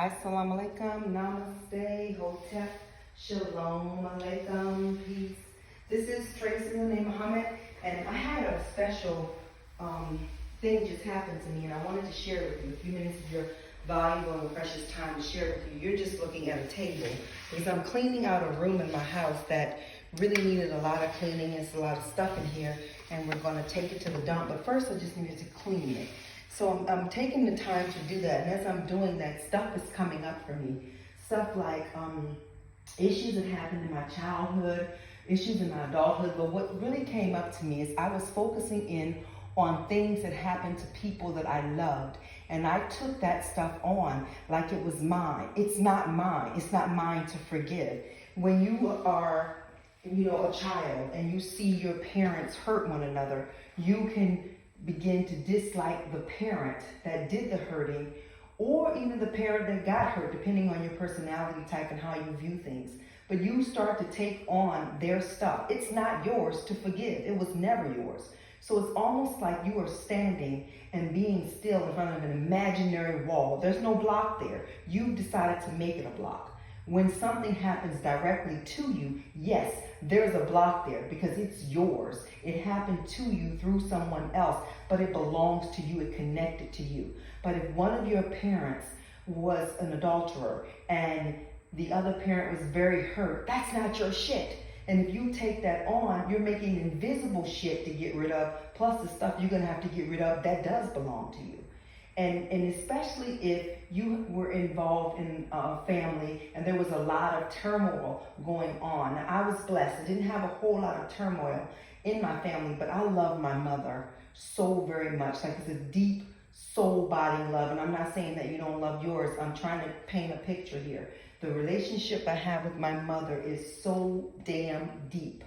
Assalamu alaikum, namaste, hotep, shalom alaikum, peace. This is Tracy Name Muhammad, and I had a special thing just happen to me, and I wanted to share it with you. A few minutes of your valuable and precious time to share it with you. You're just looking at a table because I'm cleaning out a room in my house that really needed a lot of cleaning. There's a lot of stuff in here, and we're going to take it to the dump. But first, I just needed to clean it. So I'm taking the time to do that, and as I'm doing that, stuff is coming up for me. Stuff like issues that happened in my childhood, issues in my adulthood, but what really came up to me is I was focusing in on things that happened to people that I loved, and I took that stuff on like it was mine. It's not mine. It's not mine to forgive. When you are, a child and you see your parents hurt one another, you can begin to dislike the parent that did the hurting, or even the parent that got hurt, depending on your personality type and how you view things. But you start to take on their stuff. It's not yours to forgive. It was never yours. So it's almost like you are standing and being still in front of an imaginary wall. There's no block there. You've decided to make it a block. When something happens directly to you, yes, there's a block there because it's yours. It happened to you through someone else, but it belongs to you. It connected to you. But if one of your parents was an adulterer and the other parent was very hurt, that's not your shit. And if you take that on, you're making invisible shit to get rid of, plus the stuff you're going to have to get rid of that does belong to you. And especially if you were involved in a family and there was a lot of turmoil going on. Now, I was blessed. I didn't have a whole lot of turmoil in my family, but I love my mother so very much. Like, it's a deep soul-body love. And I'm not saying that you don't love yours. I'm trying to paint a picture here. The relationship I have with my mother is so damn deep.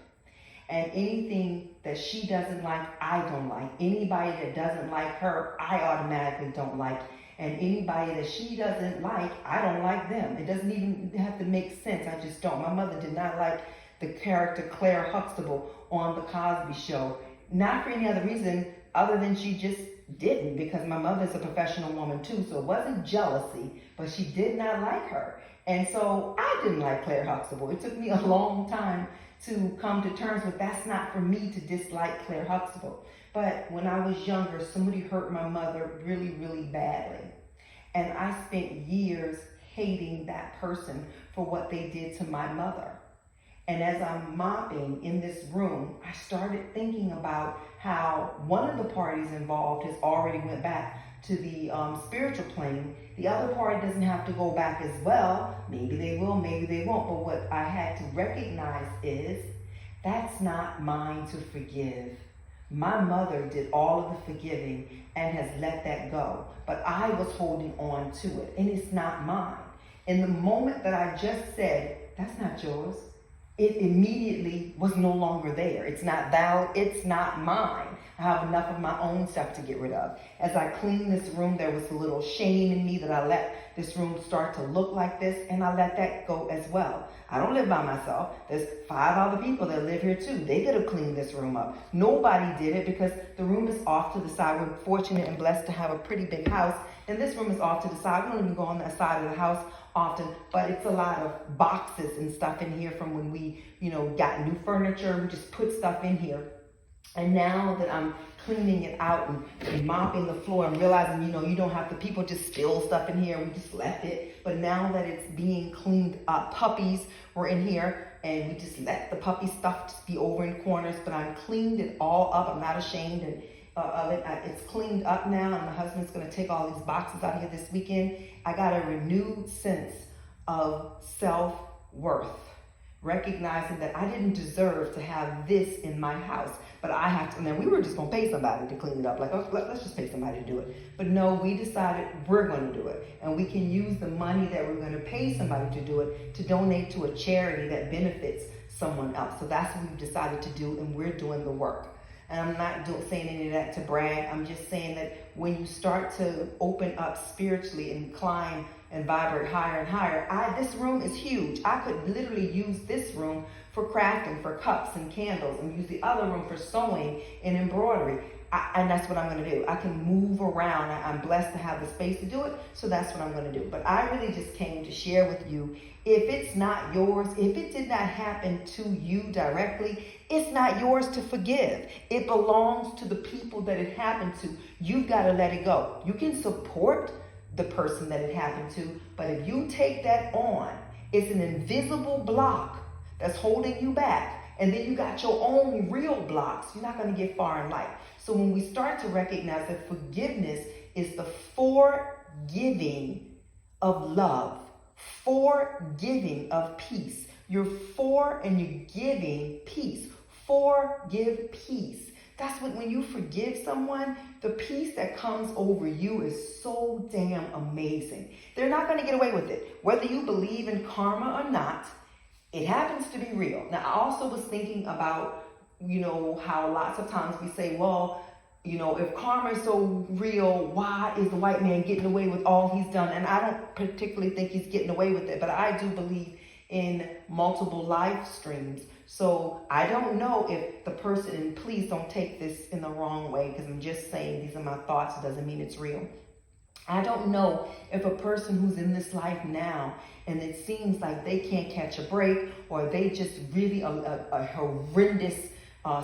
And anything that she doesn't like, I don't like. Anybody that doesn't like her, I automatically don't like. And anybody that she doesn't like, I don't like them. It doesn't even have to make sense. I just don't. My mother did not like the character Claire Huxtable on The Cosby Show. Not for any other reason other than she just didn't, because my mother's a professional woman too. So it wasn't jealousy, but she did not like her. And so I didn't like Claire Huxtable. It took me a long time to come to terms with that's not for me to dislike Claire Huxtable. But when I was younger, somebody hurt my mother really, really badly. And I spent years hating that person for what they did to my mother. And as I'm mopping in this room, I started thinking about how one of the parties involved has already went back to the spiritual plane. The other party doesn't have to go back as well. Maybe they will, maybe they won't. But what I had to recognize is that's not mine to forgive. My mother did all of the forgiving and has let that go. But I was holding on to it, and it's not mine. In the moment that I just said, that's not yours, it immediately was no longer there. It's not valid. It's not mine. I have enough of my own stuff to get rid of. As I cleaned this room, there was a little shame in me that I let this room start to look like this, and I let that go as well. I don't live by myself. There's 5 other people that live here too. They could have cleaned this room up. Nobody did it because the room is off to the side. We're fortunate and blessed to have a pretty big house, and this room is off to the side. We don't even go on that side of the house often, but it's a lot of boxes and stuff in here from when we, got new furniture. We just put stuff in here. And now that I'm cleaning it out and mopping the floor, I'm realizing, you don't have to, people just spill stuff in here. We just left it. But now that it's being cleaned up, puppies were in here, and we just let the puppy stuff just be over in corners. But I've cleaned it all up. I'm not ashamed of it. It's cleaned up now, and my husband's going to take all these boxes out here this weekend. I got a renewed sense of self-worth, recognizing that I didn't deserve to have this in my house, but I have to. And then we were just going to pay somebody to clean it up. Like, oh, let's just pay somebody to do it. But no, we decided we're going to do it. And we can use the money that we're going to pay somebody to do it to donate to a charity that benefits someone else. So that's what we've decided to do, and we're doing the work. And I'm not saying any of that to brag. I'm just saying that when you start to open up spiritually and climb and vibrate higher and higher, this room is huge. I could literally use this room for crafting, for cups and candles, and use the other room for sewing and embroidery. and that's what I'm going to do. I can move around. I'm blessed to have the space to do it, so that's what I'm going to do. But I really just came to share with you, if it's not yours, if it did not happen to you directly, it's not yours to forgive. It belongs to the people that it happened to. You've got to let it go. You can support the person that it happened to, but if you take that on, it's an invisible block that's holding you back. And then you got your own real blocks. You're not going to get far in life. So when we start to recognize that forgiveness is the forgiving of love, forgiving of peace. You're for and you're giving peace. Forgive peace. That's when you forgive someone, the peace that comes over you is so damn amazing. They're not going to get away with it. Whether you believe in karma or not, it happens to be real. Now, I also was thinking about, how lots of times we say, well, if karma is so real, why is the white man getting away with all he's done? And I don't particularly think he's getting away with it, but I do believe in multiple life streams. So I don't know if the person, and please don't take this in the wrong way, because I'm just saying these are my thoughts, it doesn't mean it's real. I don't know if a person who's in this life now and it seems like they can't catch a break, or they just really a horrendous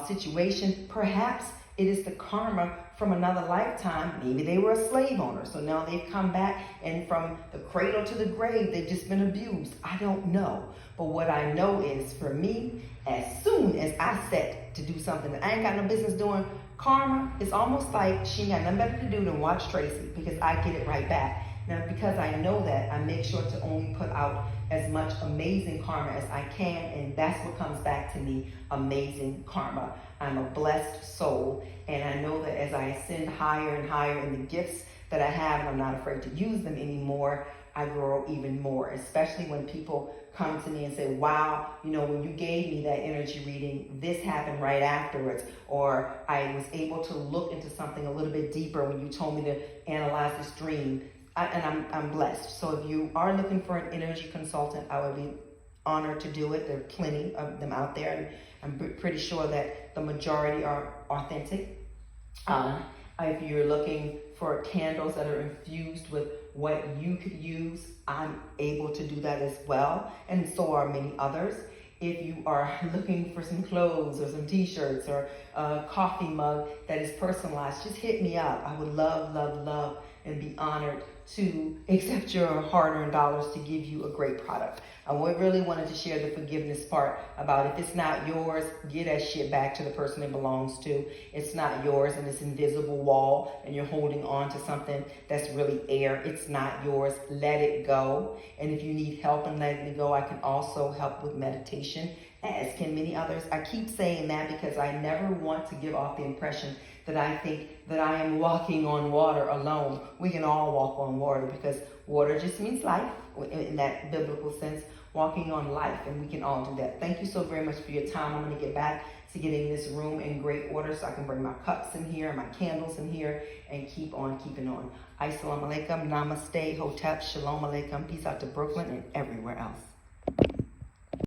situation, perhaps it is the karma from another lifetime. Maybe they were a slave owner, so now they've come back, and from the cradle to the grave, they've just been abused. I don't know. But what I know is, for me, as soon as I set to do something that I ain't got no business doing, karma is almost like she ain't got nothing better to do than watch Tracy, because I get it right back. Now, because I know that, I make sure to only put out as much amazing karma as I can, and that's what comes back to me, amazing karma. I'm a blessed soul, and I know that as I ascend higher and higher in the gifts that I have, and I'm not afraid to use them anymore, I grow even more, especially when people come to me and say, wow, when you gave me that energy reading, this happened right afterwards, or I was able to look into something a little bit deeper when you told me to analyze this dream. And I'm blessed. So if you are looking for an energy consultant, I would be honored to do it. There are plenty of them out there, and I'm pretty sure that the majority are authentic. If you're looking for candles that are infused with what you could use, I'm able to do that as well, and so are many others. If you are looking for some clothes or some t-shirts or a coffee mug that is personalized, just hit me up. I would love, love, love, and be honored to accept your hard-earned dollars to give you a great product. I really wanted to share the forgiveness part about, if it's not yours, give that shit back to the person it belongs to. It's not yours, and it's invisible wall, and you're holding on to something that's really air. It's not yours. Let it go. And if you need help in letting it go, I can also help with meditation, as can many others. I keep saying that because I never want to give off the impression that I think that I am walking on water alone. We can all walk on water, because water just means life in that biblical sense, walking on life, and we can all do that. Thank you so very much for your time. I'm going to get back to getting this room in great order so I can bring my cups in here, my candles in here, and keep on keeping on. Assalamu alaikum, namaste, hotep, shalom alaikum, peace out to Brooklyn and everywhere else.